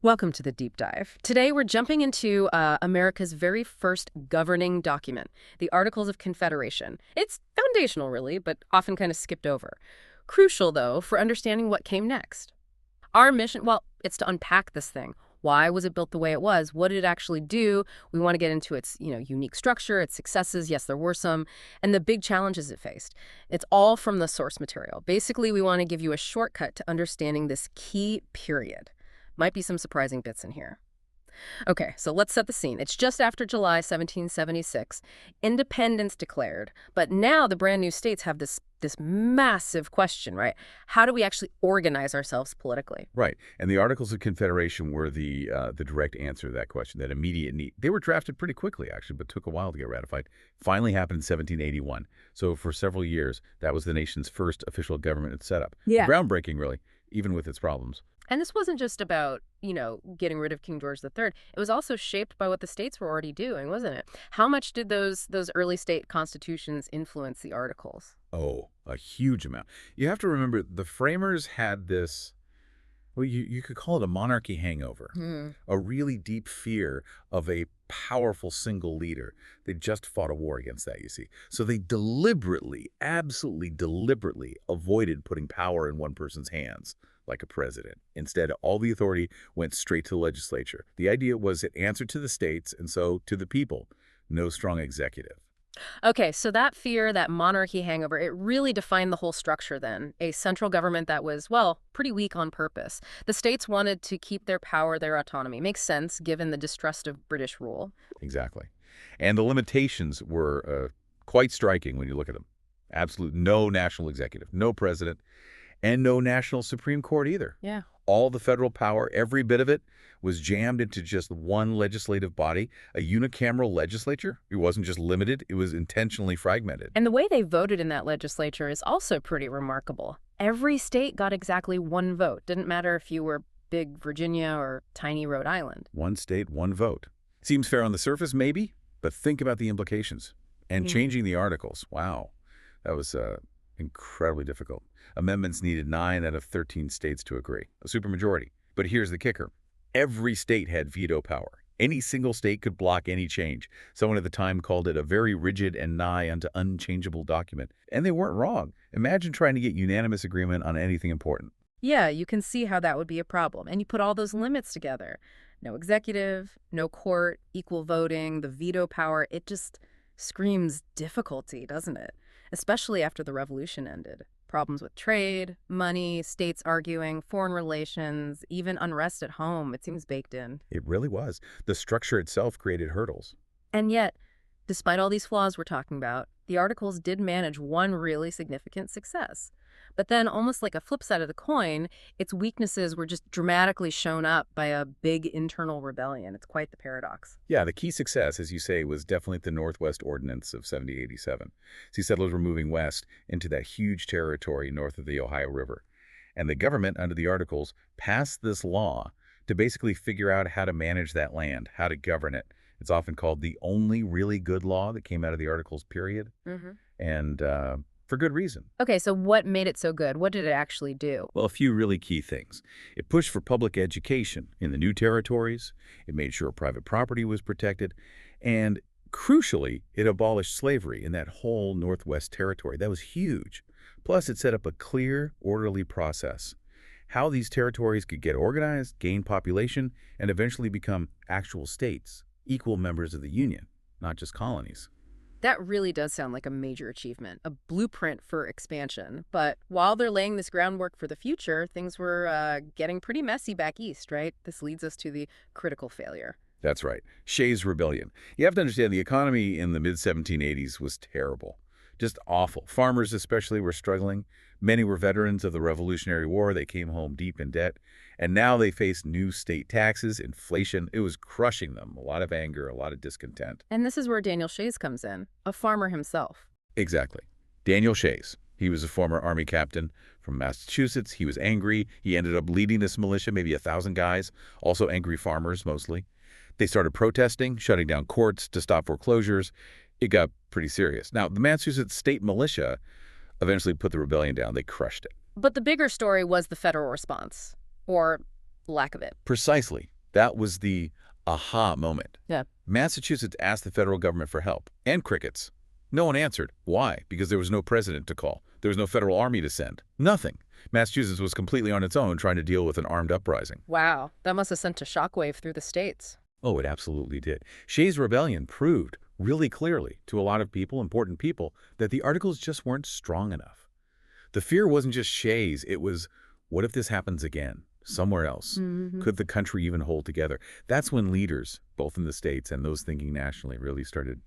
Welcome to the deep dive. Today we're jumping into America's very first governing document, the Articles of Confederation. It's foundational, really, but often kind of skipped over. Crucial, though, for understanding what came next. Our mission, well, it's to unpack this thing. Why was it built the way it was? What did it actually do? We want to get into its, unique structure, its successes. Yes, there were some, and the big challenges it faced. It's all from the source material. Basically, we want to give you a shortcut to understanding this key period. Might be some surprising bits in here. Okay, so let's set the scene. It's just after July 1776. Independence declared. But now the brand new states have this massive question, right? How do we actually organize ourselves politically? Right. And the Articles of Confederation were the direct answer to that question, that immediate need. They were drafted pretty quickly, actually, but took a while to get ratified. Finally happened in 1781. So for several years, that was the nation's first official government setup. Yeah. Groundbreaking, really, even with its problems. And this wasn't just about, getting rid of King George III. It was also shaped by what the states were already doing, wasn't it? How much did those early state constitutions influence the Articles? Oh, a huge amount. You have to remember, the framers had this, well, you could call it a monarchy hangover, a really deep fear of a powerful single leader. They just fought a war against that, you see. So they deliberately, absolutely deliberately avoided putting power in one person's hands, like a president. Instead, all the authority went straight to the legislature. The idea was it answered to the states and so to the people. No strong executive. Okay, so that fear, that monarchy hangover, it really defined the whole structure then. A central government that was, well, pretty weak on purpose. The states wanted to keep their power, their autonomy. Makes sense, given the distrust of British rule. Exactly. And the limitations were quite striking when you look at them. Absolute no national executive, no president, and no national Supreme Court either. Yeah. All the federal power, every bit of it, was jammed into just one legislative body, a unicameral legislature. It wasn't just limited, it was intentionally fragmented. And the way they voted in that legislature is also pretty remarkable. Every state got exactly one vote. Didn't matter if you were big Virginia or tiny Rhode Island. One state, one vote. Seems fair on the surface, maybe, but think about the implications. And changing the articles, wow, that was incredibly difficult. Amendments needed 9 out of 13 states to agree, a supermajority. But here's the kicker. Every state had veto power. Any single state could block any change. Someone at the time called it a very rigid and nigh unto unchangeable document. And they weren't wrong. Imagine trying to get unanimous agreement on anything important. Yeah, you can see how that would be a problem. And you put all those limits together. No executive, no court, equal voting, the veto power. It just screams difficulty, doesn't it? Especially after the revolution ended. Problems with trade, money, states arguing, foreign relations, even unrest at home. It seems baked in. It really was. The structure itself created hurdles. And yet, despite all these flaws we're talking about, the Articles did manage one really significant success. But then, almost like a flip side of the coin, its weaknesses were just dramatically shown up by a big internal rebellion. It's quite the paradox. Yeah, the key success, as you say, was definitely the Northwest Ordinance of 1787. See, settlers were moving west into that huge territory north of the Ohio River. And the government, under the Articles, passed this law to basically figure out how to manage that land, how to govern it. It's often called the only really good law that came out of the Articles, period. And for good reason. Okay, so what made it so good? What did it actually do? Well, a few really key things. It pushed for public education in the new territories. It made sure private property was protected. And crucially, it abolished slavery in that whole Northwest territory. That was huge. Plus, it set up a clear, orderly process. How these territories could get organized, gain population, and eventually become actual states, equal members of the Union, not just colonies. That really does sound like a major achievement, a blueprint for expansion. But while they're laying this groundwork for the future, things were getting pretty messy back east, right? This leads us to the critical failure. That's right. Shays' Rebellion. You have to understand the economy in the mid-1780s was terrible. Just awful. Farmers especially were struggling. Many were veterans of the Revolutionary War. They came home deep in debt. And now they faced new state taxes, inflation. It was crushing them. A lot of anger, a lot of discontent. And this is where Daniel Shays comes in, a farmer himself. Exactly. Daniel Shays. He was a former Army captain from Massachusetts. He was angry. He ended up leading this militia, maybe 1,000 guys, also angry farmers mostly. They started protesting, shutting down courts to stop foreclosures. It got pretty serious. Now, the Massachusetts state militia eventually put the rebellion down. They crushed it. But the bigger story was the federal response, or lack of it. Precisely. That was the aha moment. Yeah. Massachusetts asked the federal government for help, and crickets. No one answered. Why? Because there was no president to call. There was no federal army to send. Nothing. Massachusetts was completely on its own trying to deal with an armed uprising. Wow, that must have sent a shockwave through the states. Oh, it absolutely did. Shays' Rebellion proved really clearly to a lot of people, important people, that the Articles just weren't strong enough. The fear wasn't just Shays. It was, what if this happens again, somewhere else? Could the country even hold together? That's when leaders, both in the states and those thinking nationally, really started,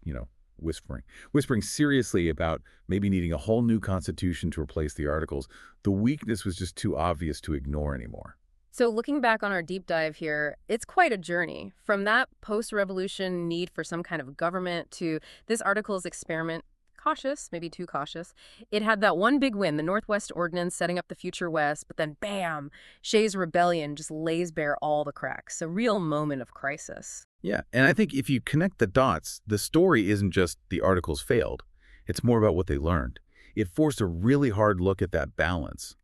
whispering seriously about maybe needing a whole new constitution to replace the Articles. The weakness was just too obvious to ignore anymore. So looking back on our deep dive here, it's quite a journey. From that post-revolution need for some kind of government to this article's experiment, cautious, maybe too cautious. It had that one big win, the Northwest Ordinance setting up the future West, but then bam, Shays' Rebellion just lays bare all the cracks. A real moment of crisis. Yeah, and I think if you connect the dots, the story isn't just the Articles failed. It's more about what they learned. It forced a really hard look at that balance,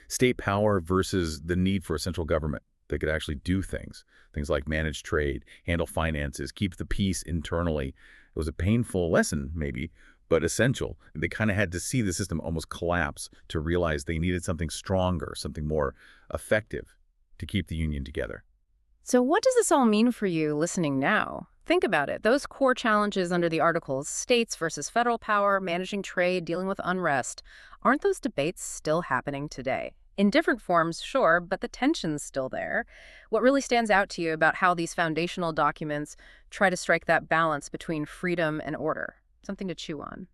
state power versus the need for a central government that could actually do things like manage trade, handle finances, keep the peace internally. It was a painful lesson, maybe, but essential. They kind of had to see the system almost collapse to realize they needed something stronger, something more effective to keep the Union together. So what does this all mean for you listening now? Think about it. Those core challenges under the Articles, states versus federal power, managing trade, dealing with unrest, aren't those debates still happening today? In different forms, sure, but the tension's still there. What really stands out to you about how these foundational documents try to strike that balance between freedom and order? Something to chew on.